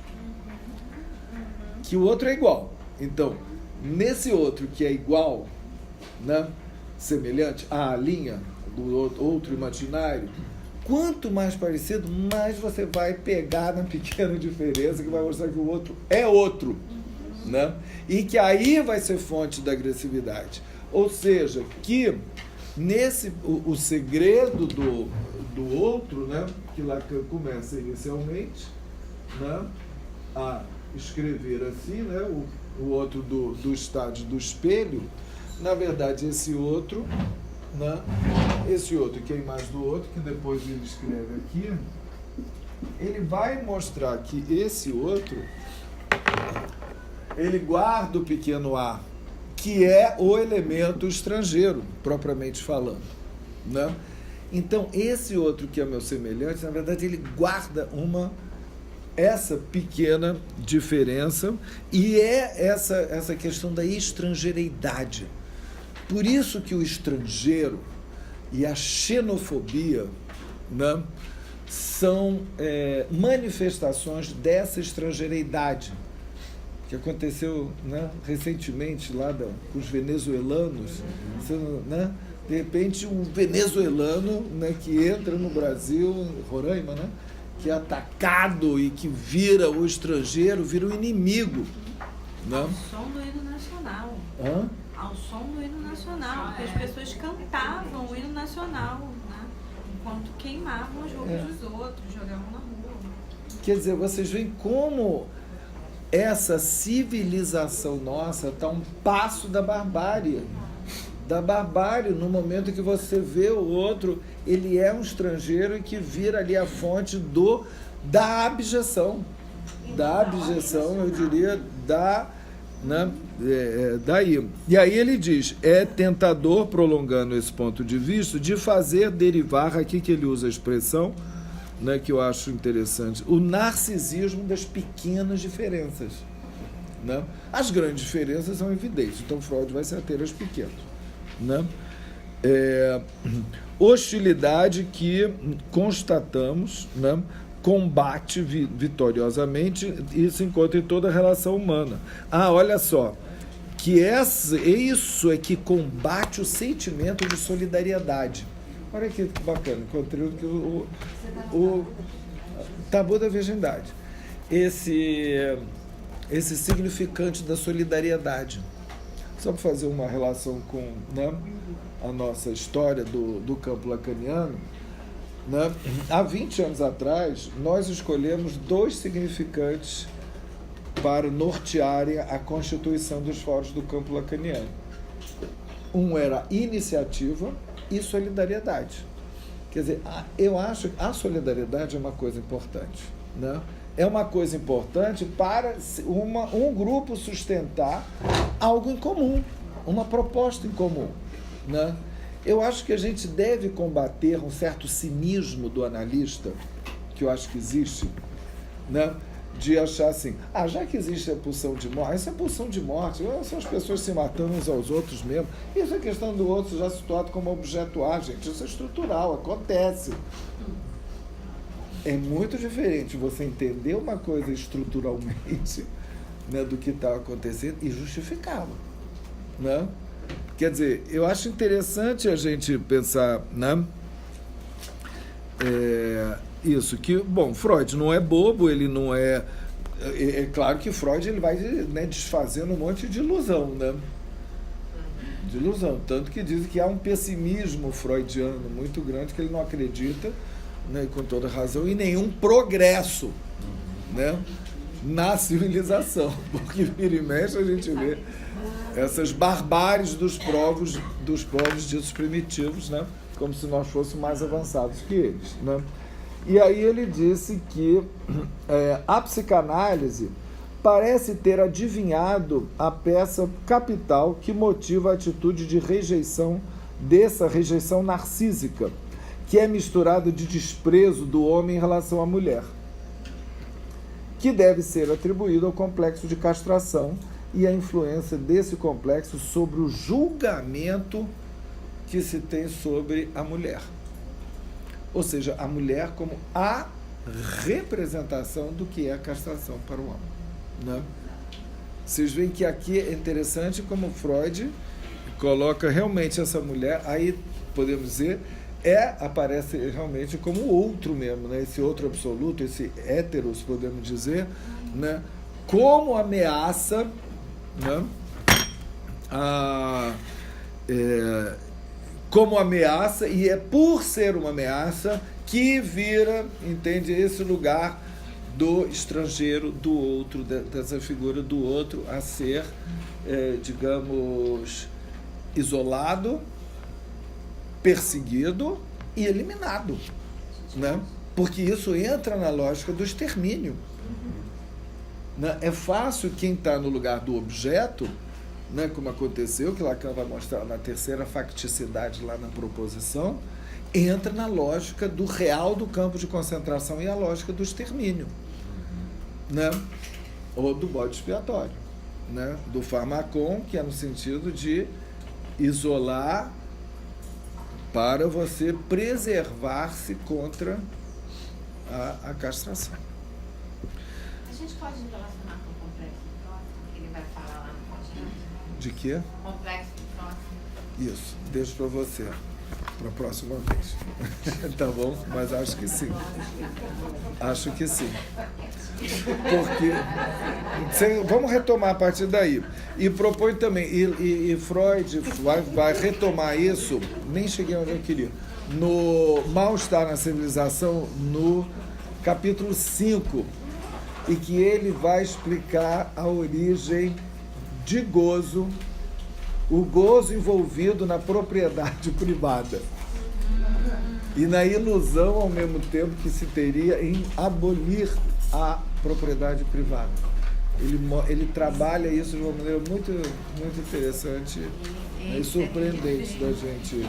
Que o outro é igual. Então, nesse outro que é igual, né, semelhante à linha do outro imaginário, quanto mais parecido, mais você vai pegar na pequena diferença que vai mostrar que o outro é outro, né? E que aí vai ser fonte da agressividade. Ou seja, que o segredo do outro, né, que Lacan começa inicialmente, né, a escrever assim, né, o outro do estádio do espelho, na verdade esse outro, né, esse outro que é a imagem do outro, que depois ele escreve aqui, ele vai mostrar que esse outro, ele guarda o pequeno a, que é o elemento estrangeiro, propriamente falando, né? Então, esse outro que é meu semelhante, na verdade, ele guarda essa pequena diferença e é essa questão da estrangeiridade. Por isso que o estrangeiro e a xenofobia, né, são manifestações dessa estrangeiridade que aconteceu, né, recentemente lá com os venezuelanos, né? De repente um venezuelano, né, que entra no Brasil, em Roraima, né, que é atacado e que vira o estrangeiro, vira o inimigo, né?
Ao som do hino nacional.
Hã?
Ao som do hino nacional, porque as pessoas cantavam o hino nacional, né, enquanto queimavam as roupas dos outros, jogavam na rua.
Quer dizer, vocês veem como essa civilização nossa está um passo da barbárie. Da barbárie, no momento que você vê o outro, ele é um estrangeiro e que vira ali a fonte da abjeção. Da abjeção, eu diria, né, daí. E aí ele diz, é tentador, prolongando esse ponto de vista, de fazer derivar, aqui que ele usa a expressão, né, que eu acho interessante, o narcisismo das pequenas diferenças. né? As grandes diferenças são evidentes, então Freud vai se ater às pequenas, né? Hostilidade que constatamos, né, combate vitoriosamente e se encontra em toda a relação humana. Olha só, que isso é que combate o sentimento de solidariedade. Olha que bacana, encontrei o tabu da virgindade. Esse significante da solidariedade. Só para fazer uma relação com, né, a nossa história do campo lacaniano, né? Há 20 anos atrás, nós escolhemos 2 significantes para nortearem a constituição dos fóruns do campo lacaniano. Um era iniciativa e solidariedade. Quer dizer, eu acho que a solidariedade é uma coisa importante, né? É uma coisa importante para um grupo sustentar algo em comum, uma proposta em comum, né? Eu acho que a gente deve combater um certo cinismo do analista, que eu acho que existe, né? De achar assim, já que existe a pulsão de morte, isso é pulsão de morte, são as pessoas se matando uns aos outros mesmo, isso é questão do outro já situado como objeto A, gente, isso é estrutural, acontece. É muito diferente você entender uma coisa estruturalmente, né, do que está acontecendo e justificá-la, né? Quer dizer, eu acho interessante a gente pensar, né, isso, que, bom, Freud não é bobo, ele não é... É claro que Freud ele vai, né, desfazendo um monte de ilusão, né? De ilusão, tanto que dizem que há um pessimismo freudiano muito grande, que ele não acredita, né, com toda razão, em nenhum progresso, né, na civilização, porque vira e mexe a gente vê essas barbáries dos povos ditos primitivos, né, como se nós fôssemos mais avançados que eles, né? E aí ele disse que a psicanálise parece ter adivinhado a peça capital que motiva a atitude de rejeição, dessa rejeição narcísica, que é misturada de desprezo do homem em relação à mulher, que deve ser atribuído ao complexo de castração e a influência desse complexo sobre o julgamento que se tem sobre a mulher. Ou seja, a mulher como a representação do que é a castração para o homem, né? Vocês veem que aqui é interessante como Freud coloca realmente essa mulher, aí podemos dizer, aparece realmente como o outro mesmo, né? Esse outro absoluto, esse héteros, podemos dizer, né? Como ameaça, né? Como ameaça, e é por ser uma ameaça que vira, entende, esse lugar do estrangeiro, do outro, dessa figura do outro a ser, digamos, isolado, perseguido e eliminado, né? Porque isso entra na lógica do extermínio, né? É fácil quem está no lugar do objeto, né, como aconteceu, que Lacan vai mostrar na terceira facticidade lá na proposição, entra na lógica do real do campo de concentração e a lógica do extermínio, né? Ou do bode expiatório, né? Do farmacon, que é no sentido de isolar para você preservar-se contra a castração.
A gente pode relacionar com o complexo do próximo, que ele vai falar lá no próximo?
De quê?
Complexo do próximo.
Isso, deixo para você, para a próxima vez. Tá bom? Mas acho que sim. Acho que sim. Porque vamos retomar a partir daí. E propõe também, e Freud vai retomar isso, nem cheguei onde eu queria, no Mal-Estar na Civilização, no capítulo 5, e que ele vai explicar a origem de gozo, o gozo envolvido na propriedade privada e na ilusão ao mesmo tempo que se teria em abolir a propriedade privada. Ele trabalha isso de uma maneira muito, muito interessante, né, e surpreendente da gente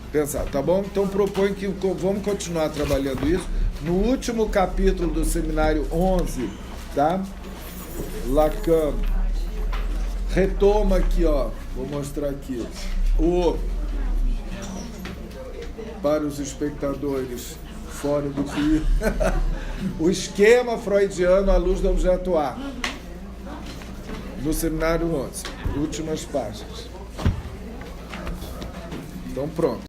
pensar, tá bom? Então propõe que vamos continuar trabalhando isso no último capítulo do seminário 11, tá? Lacan retoma aqui, ó. Vou mostrar aqui. Para os espectadores fora do Rio, o esquema freudiano à luz do objeto A. No seminário 11. Últimas páginas. Então, pronto.